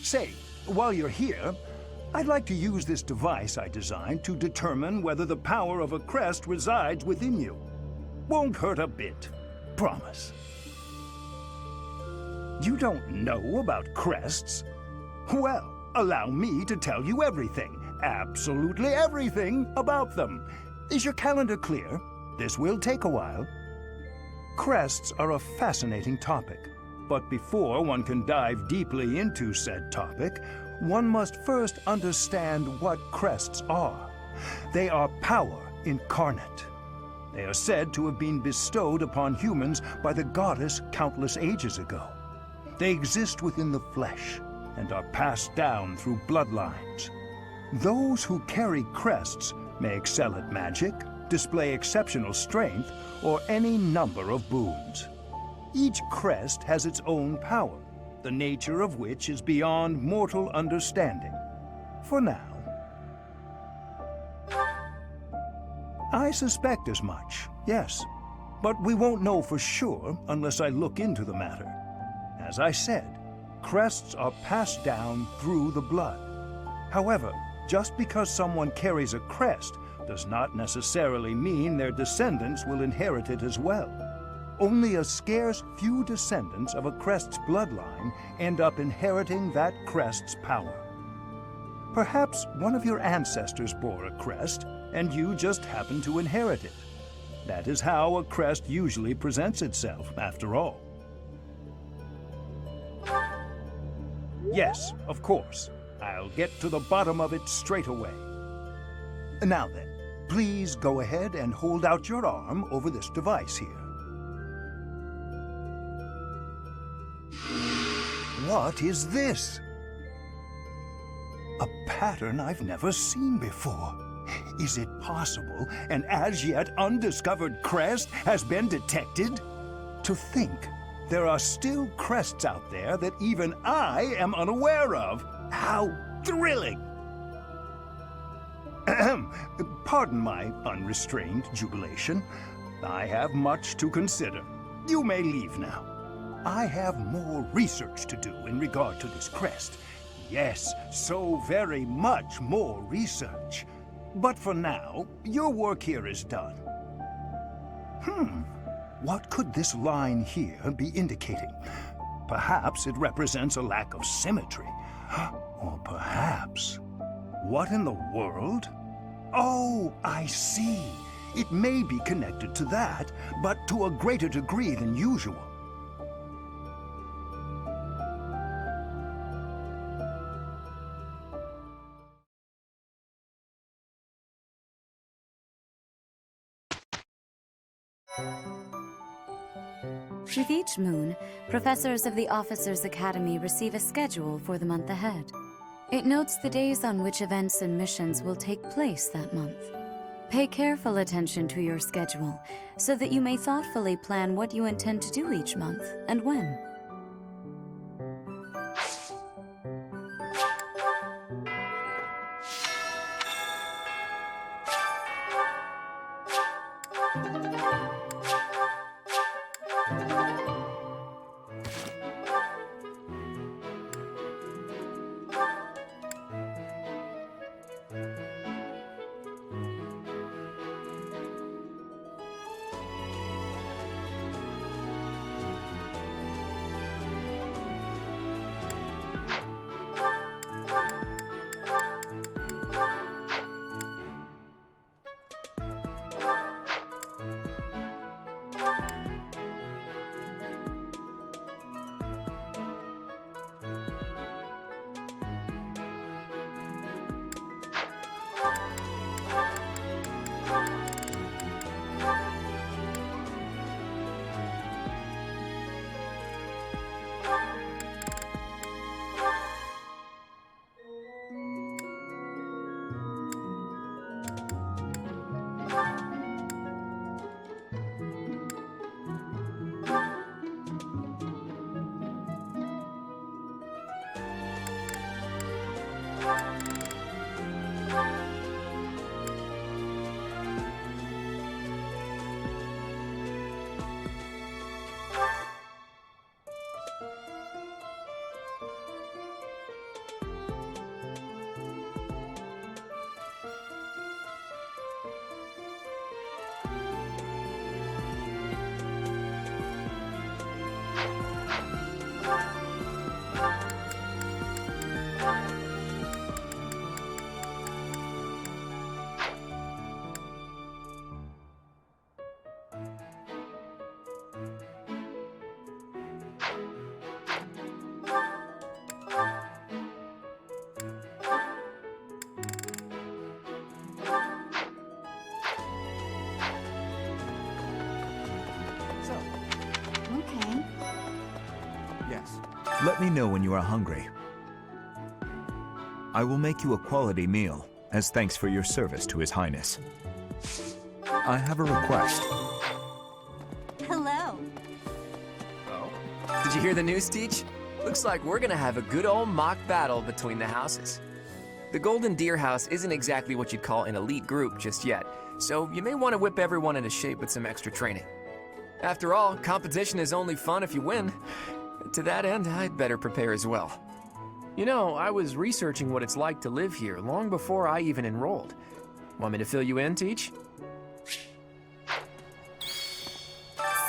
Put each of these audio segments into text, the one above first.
Say, while you're here, I'd like to use this device I designed to determine whether the power of a crest resides within you. Won't hurt a bit. Promise. You don't know about crests? Well, allow me to tell you everything, absolutely everything about them. Is your calendar clear? This will take a while. Crests are a fascinating topic, but before one can dive deeply into said topic, one must first understand what crests are. They are power incarnate. They are said to have been bestowed upon humans by the goddess countless ages ago. They exist within the flesh and are passed down through bloodlines. Those who carry crests may excel at magic, display exceptional strength, or any number of boons. Each crest has its own power, the nature of which is beyond mortal understanding. For now. I suspect as much, yes. But we won't know for sure unless I look into the matter. As I said, crests are passed down through the blood. However, just because someone carries a crest does not necessarily mean their descendants will inherit it as well. Only a scarce few descendants of a crest's bloodline end up inheriting that crest's power. Perhaps one of your ancestors bore a crest, and you just happen to inherit it. That is how a crest usually presents itself, after all. Yes, of course. I'll get to the bottom of it straight away. Now then, please go ahead and hold out your arm over this device here. What is this? A pattern I've never seen before. Is it possible an as-yet undiscovered crest has been detected? To think, there are still crests out there that even I am unaware of. How thrilling! Pardon my unrestrained jubilation. I have much to consider. You may leave now. I have more research to do in regard to this crest. Yes, so very much more research. But for now, your work here is done. What could this line here be indicating? Perhaps it represents a lack of symmetry. Or perhaps... What in the world? Oh, I see. It may be connected to that, but to a greater degree than usual. With each moon, professors of the Officers' Academy receive a schedule for the month ahead. It notes the days on which events and missions will take place that month. Pay careful attention to your schedule so that you may thoughtfully plan what you intend to do each month and when. Let me know when you are hungry. I will make you a quality meal, as thanks for your service to His Highness. I have a request. Hello. Oh? Did you hear the news, Teach? Looks like we're gonna have a good old mock battle between the houses. The Golden Deer House isn't exactly what you'd call an elite group just yet, so you may want to whip everyone into shape with some extra training. After all, competition is only fun if you win. To that end, I'd better prepare as well. You know, I was researching what it's like to live here long before I even enrolled. Want me to fill you in, Teach?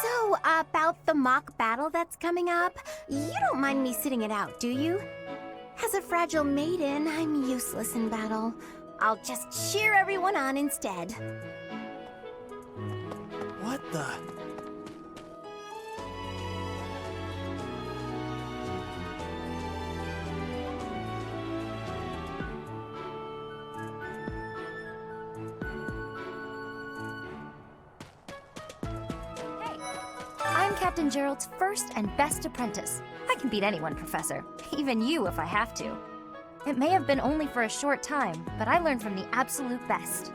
So, about the mock battle that's coming up, you don't mind me sitting it out, do you? As a fragile maiden, I'm useless in battle. I'll just cheer everyone on instead. What the? I'm Captain Gerald's first and best apprentice. I can beat anyone, Professor. Even you if I have to. It may have been only for a short time, but I learned from the absolute best.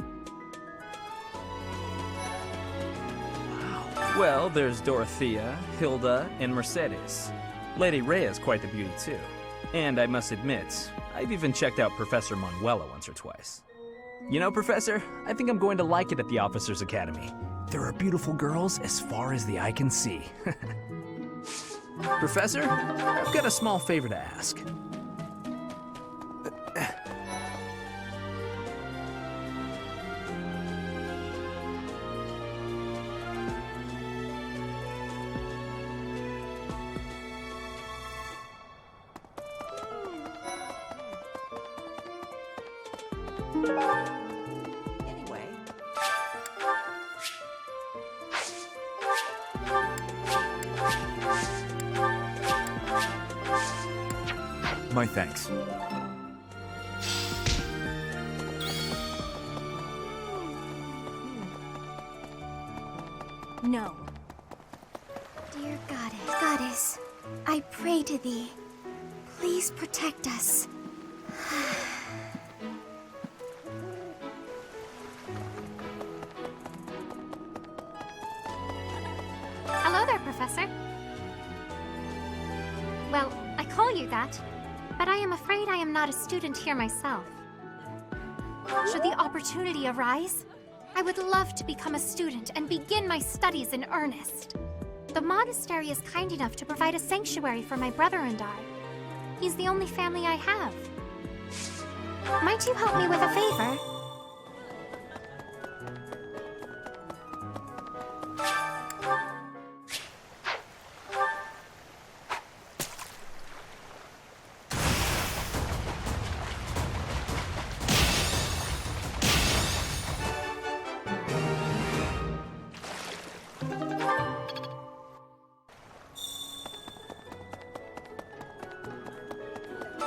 Well, there's Dorothea, Hilda, and Mercedes. Lady Rhea's quite the beauty, too. And I must admit, I've even checked out Professor Manuela once or twice. You know, Professor, I think I'm going to like it at the Officers' Academy. There are beautiful girls as far as the eye can see. Professor, I've got a small favor to ask. Anyway. My thanks. No. Dear Goddess, I pray to thee. Please protect us. Hello there, Professor. Well, I call you that, but I am afraid I am not a student here myself. Should the opportunity arise, I would love to become a student and begin my studies in earnest. The monastery is kind enough to provide a sanctuary for my brother and I. He's the only family I have. Might you help me with a favor?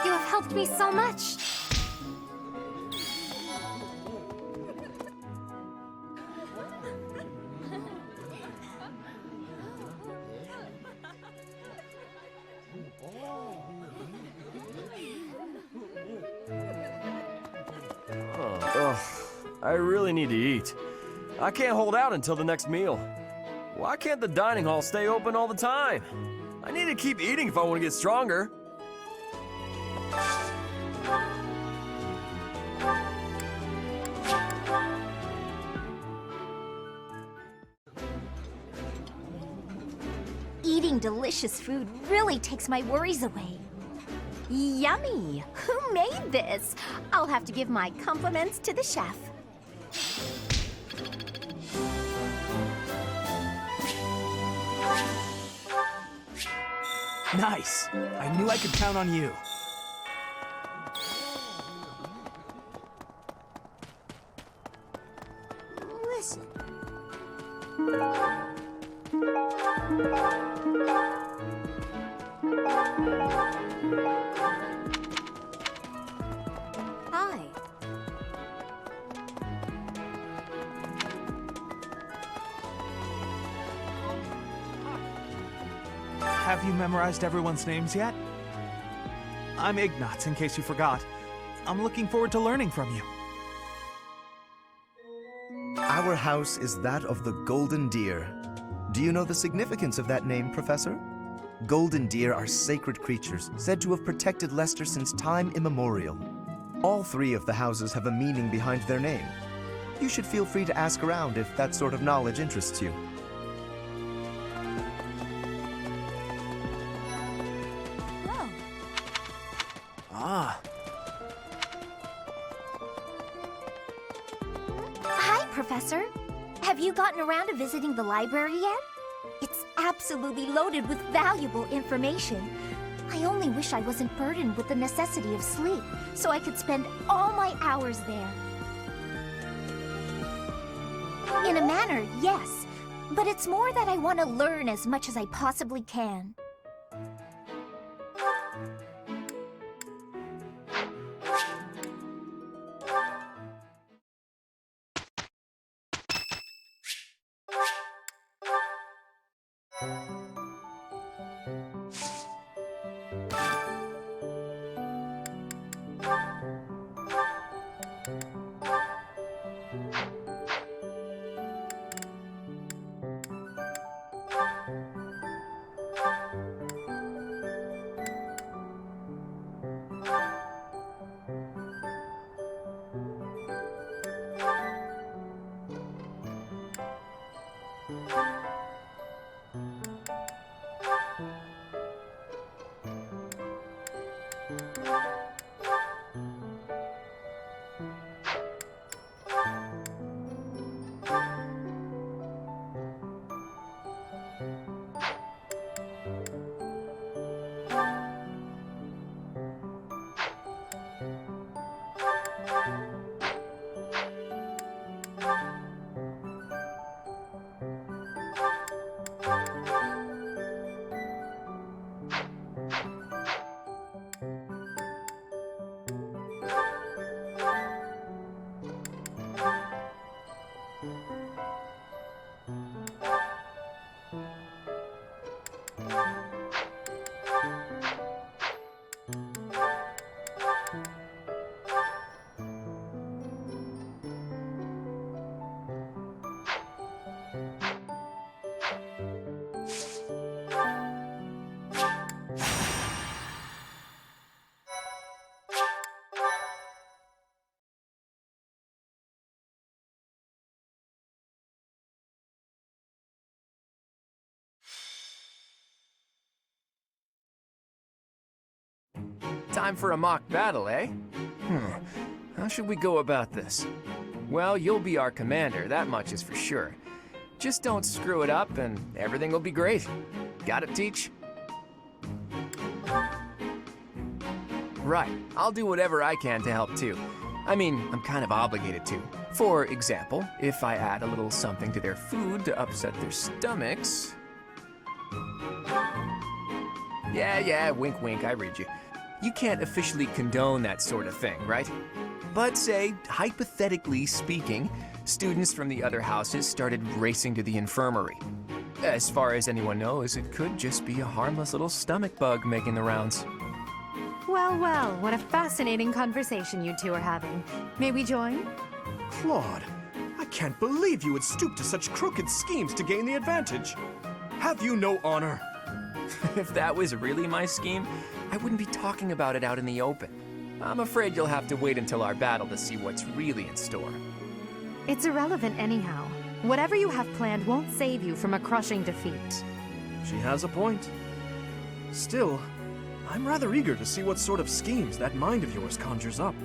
You have helped me so much. I really need to eat. I can't hold out until the next meal. Why can't the dining hall stay open all the time? I need to keep eating if I want to get stronger. Eating delicious food really takes my worries away. Yummy! Who made this? I'll have to give my compliments to the chef. Nice! I knew I could count on you. Listen. Hi. Have you memorized everyone's names yet? I'm Ignatz, in case you forgot. I'm looking forward to learning from you. Our house is that of the Golden Deer. Do you know the significance of that name, Professor? Golden deer are sacred creatures, said to have protected Leicester since time immemorial. All three of the houses have a meaning behind their name. You should feel free to ask around if that sort of knowledge interests you. Whoa. Ah. Hi, Professor. Have you gotten around to visiting the library yet? It's absolutely loaded with valuable information. I only wish I wasn't burdened with the necessity of sleep, so I could spend all my hours there. In a manner, yes, but it's more that I want to learn as much as I possibly can. Time for a mock battle, eh? How should we go about this? Well, you'll be our commander, that much is for sure. Just don't screw it up and everything will be great. Got it, Teach? Right, I'll do whatever I can to help too. I mean, I'm kind of obligated to. For example, if I add a little something to their food to upset their stomachs... Yeah, wink wink, I read you. You can't officially condone that sort of thing, right? But say, hypothetically speaking, students from the other houses started racing to the infirmary. As far as anyone knows, it could just be a harmless little stomach bug making the rounds. Well, what a fascinating conversation you two are having. May we join? Claude, I can't believe you would stoop to such crooked schemes to gain the advantage. Have you no honor? If that was really my scheme, I wouldn't be talking about it out in the open. I'm afraid you'll have to wait until our battle to see what's really in store. It's irrelevant anyhow. Whatever you have planned won't save you from a crushing defeat. She has a point. Still, I'm rather eager to see what sort of schemes that mind of yours conjures up.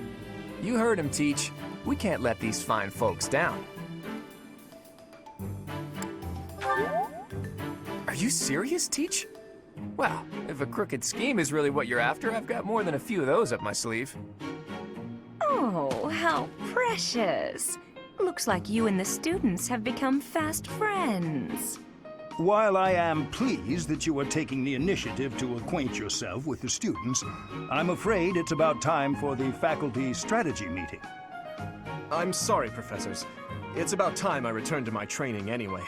You heard him, Teach. We can't let these fine folks down. Are you serious, Teach? Well, if a crooked scheme is really what you're after, I've got more than a few of those up my sleeve. Oh, how precious. Looks like you and the students have become fast friends. While I am pleased that you are taking the initiative to acquaint yourself with the students, I'm afraid it's about time for the faculty strategy meeting. I'm sorry, professors. It's about time I returned to my training anyway.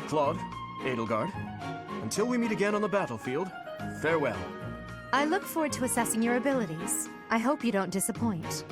Claude, Edelgard, until we meet again on the battlefield, farewell. I look forward to assessing your abilities. I hope you don't disappoint.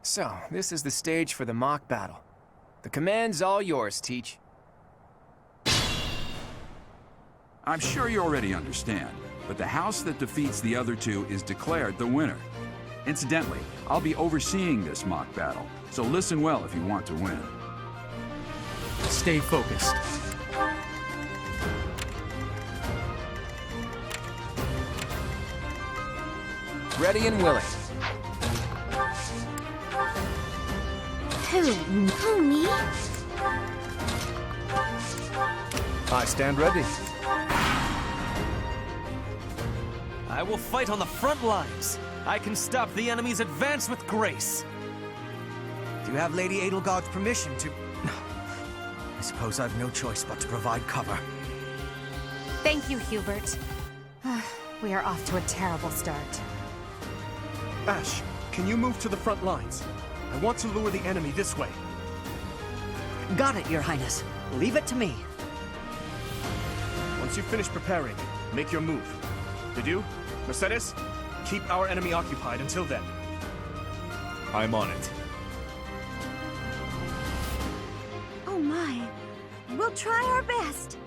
So, this is the stage for the mock battle. The command's all yours, Teach. I'm sure you already understand, but the house that defeats the other two is declared the winner. Incidentally, I'll be overseeing this mock battle, so listen well if you want to win. Stay focused. Ready and willing. Who, me? I stand ready. I will fight on the front lines. I can stop the enemy's advance with grace. Do you have Lady Edelgard's permission to... I suppose I've no choice but to provide cover. Thank you, Hubert. We are off to a terrible start. Ash, can you move to the front lines? I want to lure the enemy this way. Got it, Your Highness. Leave it to me. Once you finish preparing, make your move. Did you? Mercedes? Keep our enemy occupied until then. I'm on it. Oh my. We'll try our best.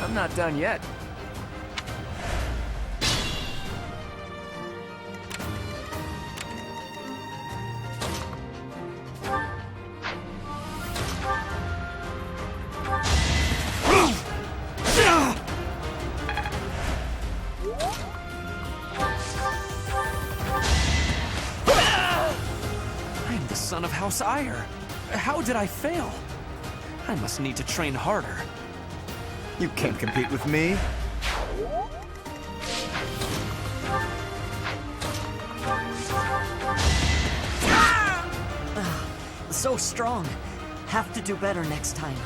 I'm not done yet. I'm the son of House Ire. How did I fail? I must need to train harder. You can't compete with me. So strong. Have to do better next time.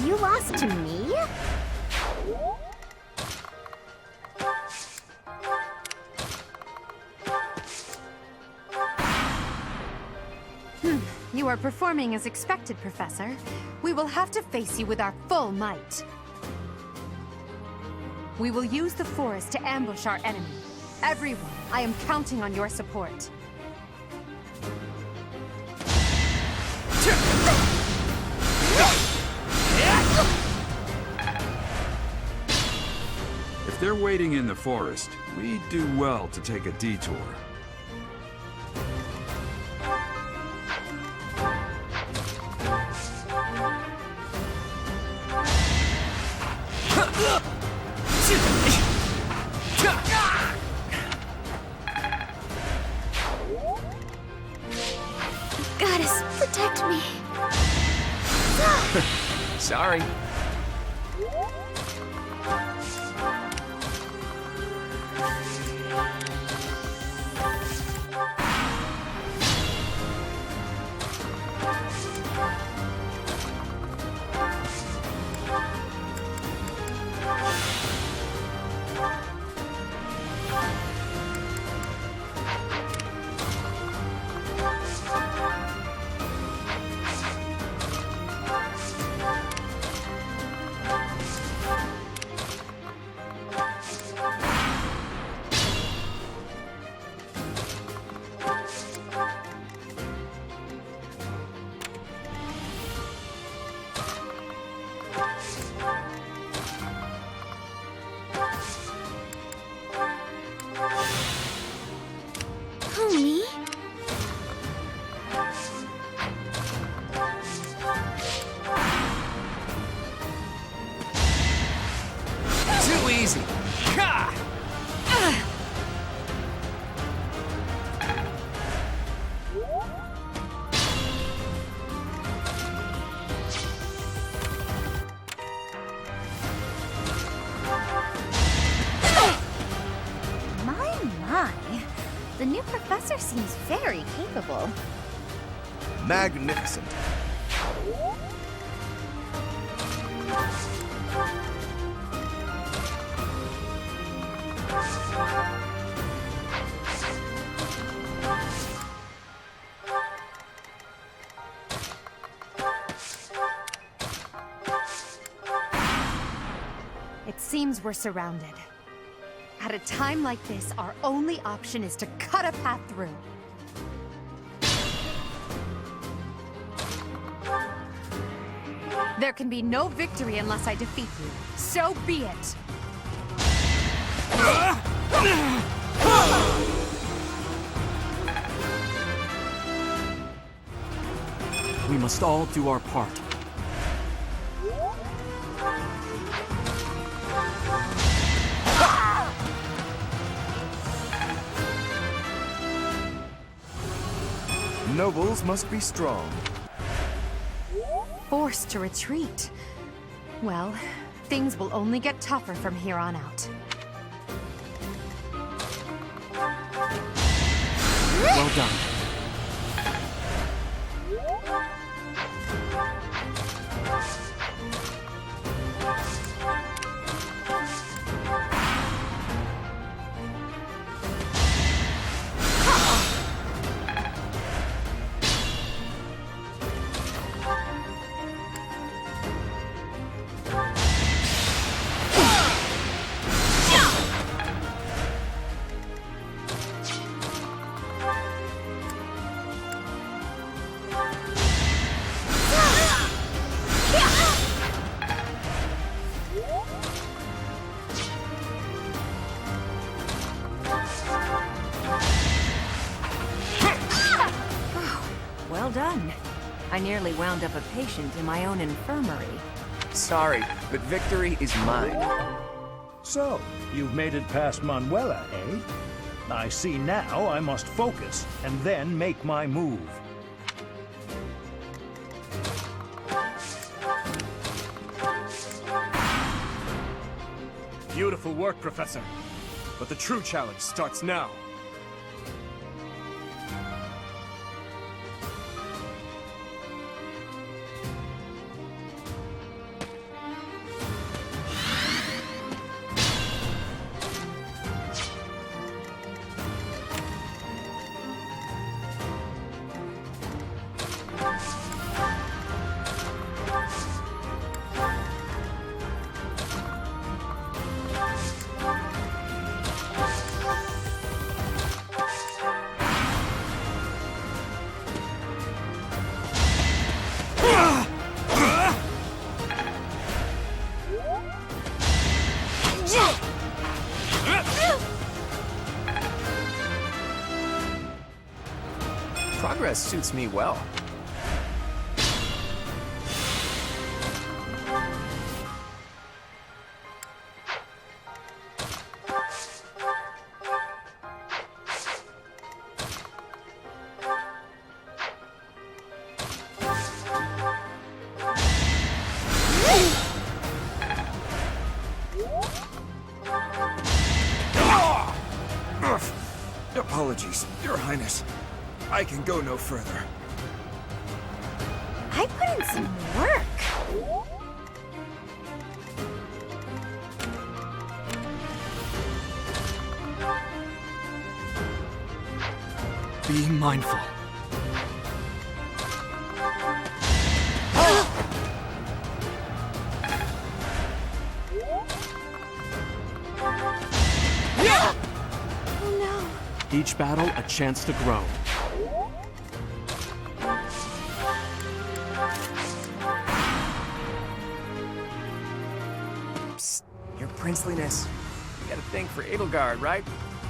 You lost to me? You are performing as expected, Professor. We will have to face you with our full might. We will use the forest to ambush our enemy. Everyone, I am counting on your support. If they're waiting in the forest, we'd do well to take a detour. Goddess, protect me. Sorry. Homie? Too easy. Gah! My. The new professor seems very capable. Magnificent. It seems we're surrounded. At a time like this, our only option is to cut a path through. There can be no victory unless I defeat you. So be it! We must all do our part. Nobles must be strong. Forced to retreat. Well, things will only get tougher from here on out. Well done. Well done. I nearly wound up a patient in my own infirmary. Sorry, but victory is mine. So, you've made it past Manuela, eh? I see now I must focus and then make my move. Beautiful work, Professor. But the true challenge starts now. Progress suits me well. Apologies, Your Highness. I can go no further. I put in some work. Be mindful. Each battle a chance to grow. Psst, your princeliness. You got a thing for Edelgard, right?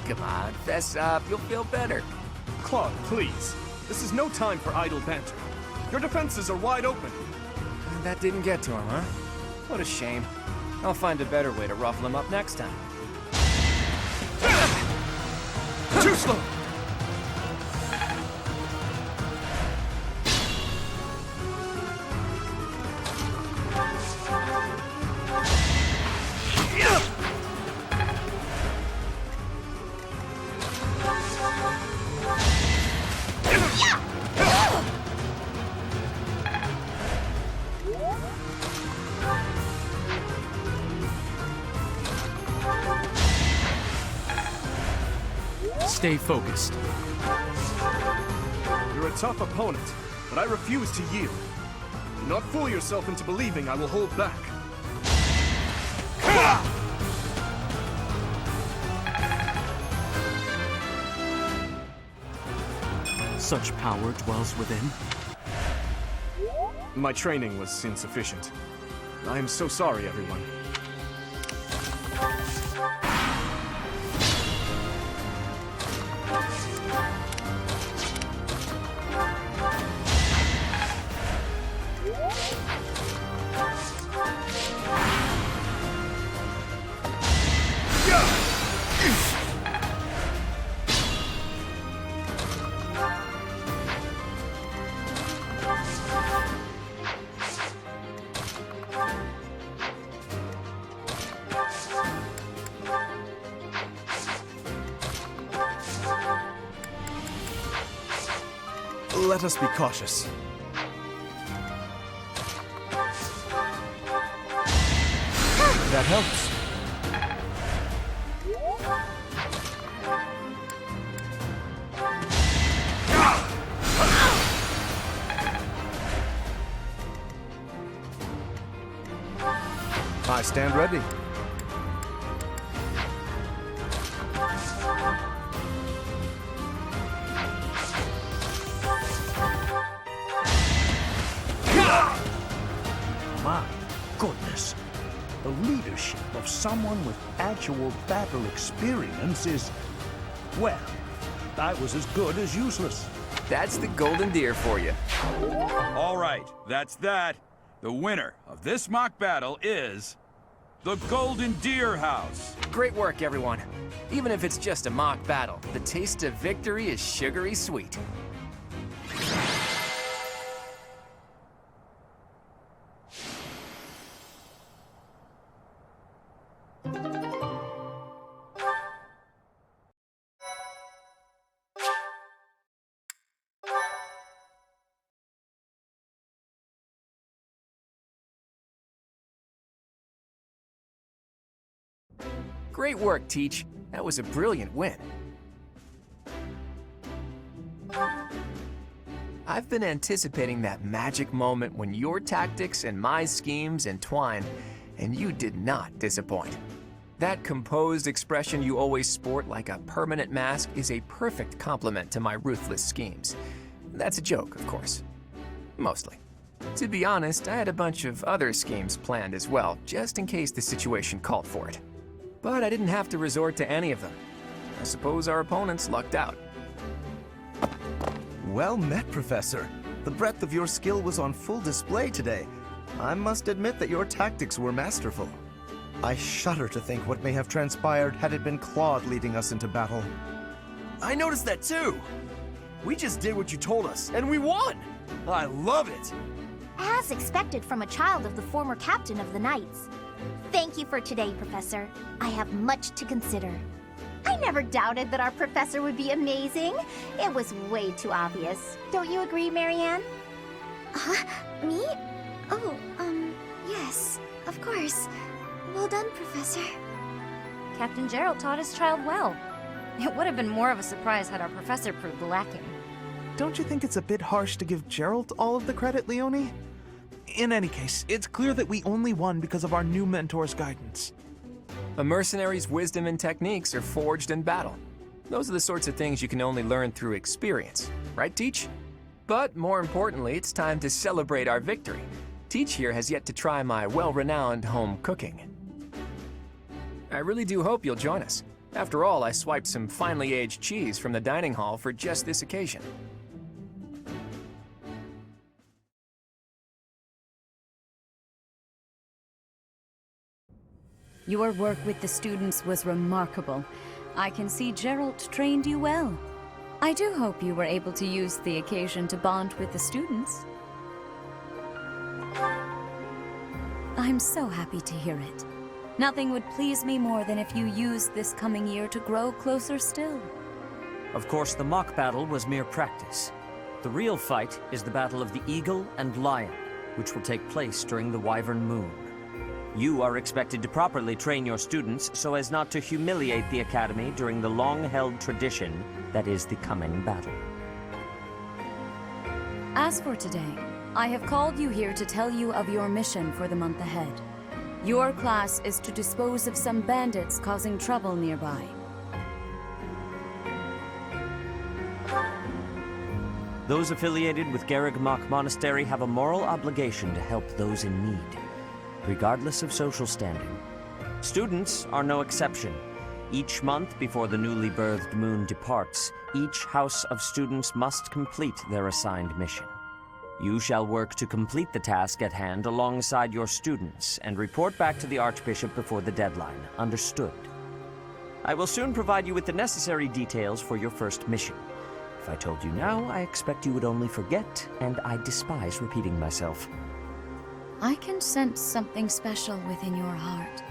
Come on, fess up, you'll feel better. Claude, please. This is no time for idle banter. Your defenses are wide open. That didn't get to him, huh? What a shame. I'll find a better way to ruffle him up next time. Too slow! Stay focused. You're a tough opponent, but I refuse to yield. Do not fool yourself into believing I will hold back. Such power dwells within. My training was insufficient. I am so sorry, everyone. Let us be cautious. That helps. I stand ready. My goodness. The leadership of someone with actual battle experience is, well, I was as good as useless. That's the Golden Deer for you. All right, that's that. The winner of this mock battle is the Golden Deer House. Great work, everyone. Even if it's just a mock battle, the taste of victory is sugary sweet. Great work, Teach. That was a brilliant win. I've been anticipating that magic moment when your tactics and my schemes entwine, and you did not disappoint. That composed expression you always sport like a permanent mask is a perfect complement to my ruthless schemes. That's a joke, of course. Mostly. To be honest, I had a bunch of other schemes planned as well, just in case the situation called for it. But I didn't have to resort to any of them. I suppose our opponents lucked out. Well met, Professor. The breadth of your skill was on full display today. I must admit that your tactics were masterful. I shudder to think what may have transpired had it been Claude leading us into battle. I noticed that too. We just did what you told us, and we won! I love it! As expected from a child of the former captain of the Knights. Thank you for today, Professor. I have much to consider. I never doubted that our professor would be amazing. It was way too obvious. Don't you agree, Marianne? Me? Oh, yes, of course. Well done, Professor. Captain Gerald taught his child well. It would have been more of a surprise had our professor proved lacking. Don't you think it's a bit harsh to give Gerald all of the credit, Leonie? In any case, it's clear that we only won because of our new mentor's guidance. A mercenary's wisdom and techniques are forged in battle. Those are the sorts of things you can only learn through experience. Right, Teach? But more importantly, it's time to celebrate our victory. Teach here has yet to try my well-renowned home cooking. I really do hope you'll join us. After all, I swiped some finely aged cheese from the dining hall for just this occasion. Your work with the students was remarkable. I can see Gerald trained you well. I do hope you were able to use the occasion to bond with the students. I'm so happy to hear it. Nothing would please me more than if you used this coming year to grow closer still. Of course, the mock battle was mere practice. The real fight is the battle of the Eagle and Lion, which will take place during the Wyvern Moon. You are expected to properly train your students so as not to humiliate the Academy during the long-held tradition that is the coming battle. As for today, I have called you here to tell you of your mission for the month ahead. Your class is to dispose of some bandits causing trouble nearby. Those affiliated with Garrigmach Monastery have a moral obligation to help those in need, regardless of social standing. Students are no exception. Each month before the newly birthed moon departs, each house of students must complete their assigned mission. You shall work to complete the task at hand alongside your students and report back to the Archbishop before the deadline. Understood? I will soon provide you with the necessary details for your first mission. If I told you now, I expect you would only forget, and I despise repeating myself. I can sense something special within your heart.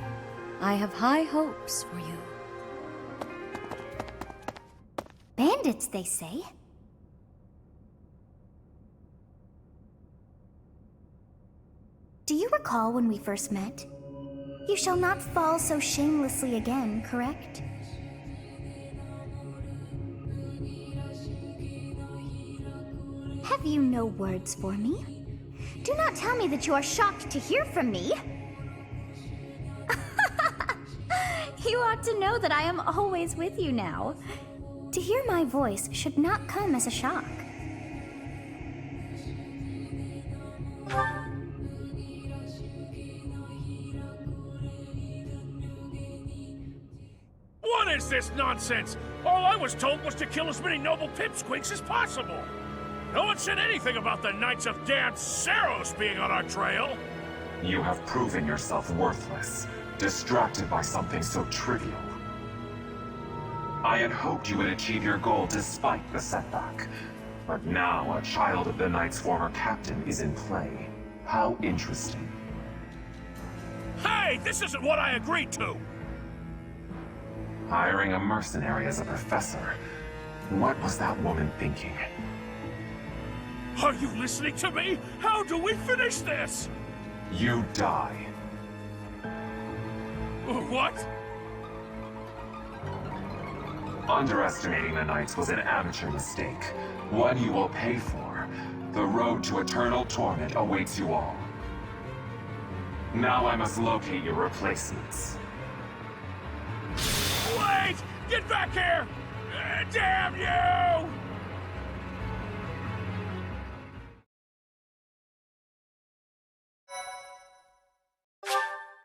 I have high hopes for you. Bandits, they say. Do you recall when we first met? You shall not fall so shamelessly again, correct? Have you no words for me? Do not tell me that you are shocked to hear from me. You ought to know that I am always with you now. To hear my voice should not come as a shock. What is this nonsense? All I was told was to kill as many noble pipsqueaks as possible. No one said anything about the Knights of Dance Saros being on our trail. You have proven yourself worthless, distracted by something so trivial. I had hoped you would achieve your goal despite the setback. But now a child of the Knight's former captain is in play. How interesting. Hey, this isn't what I agreed to! Hiring a mercenary as a professor. What was that woman thinking? Are you listening to me? How do we finish this? You die. What? Underestimating the Knights was an amateur mistake. One you will pay for. The road to eternal torment awaits you all. Now I must locate your replacements. Wait! Get back here! Damn you!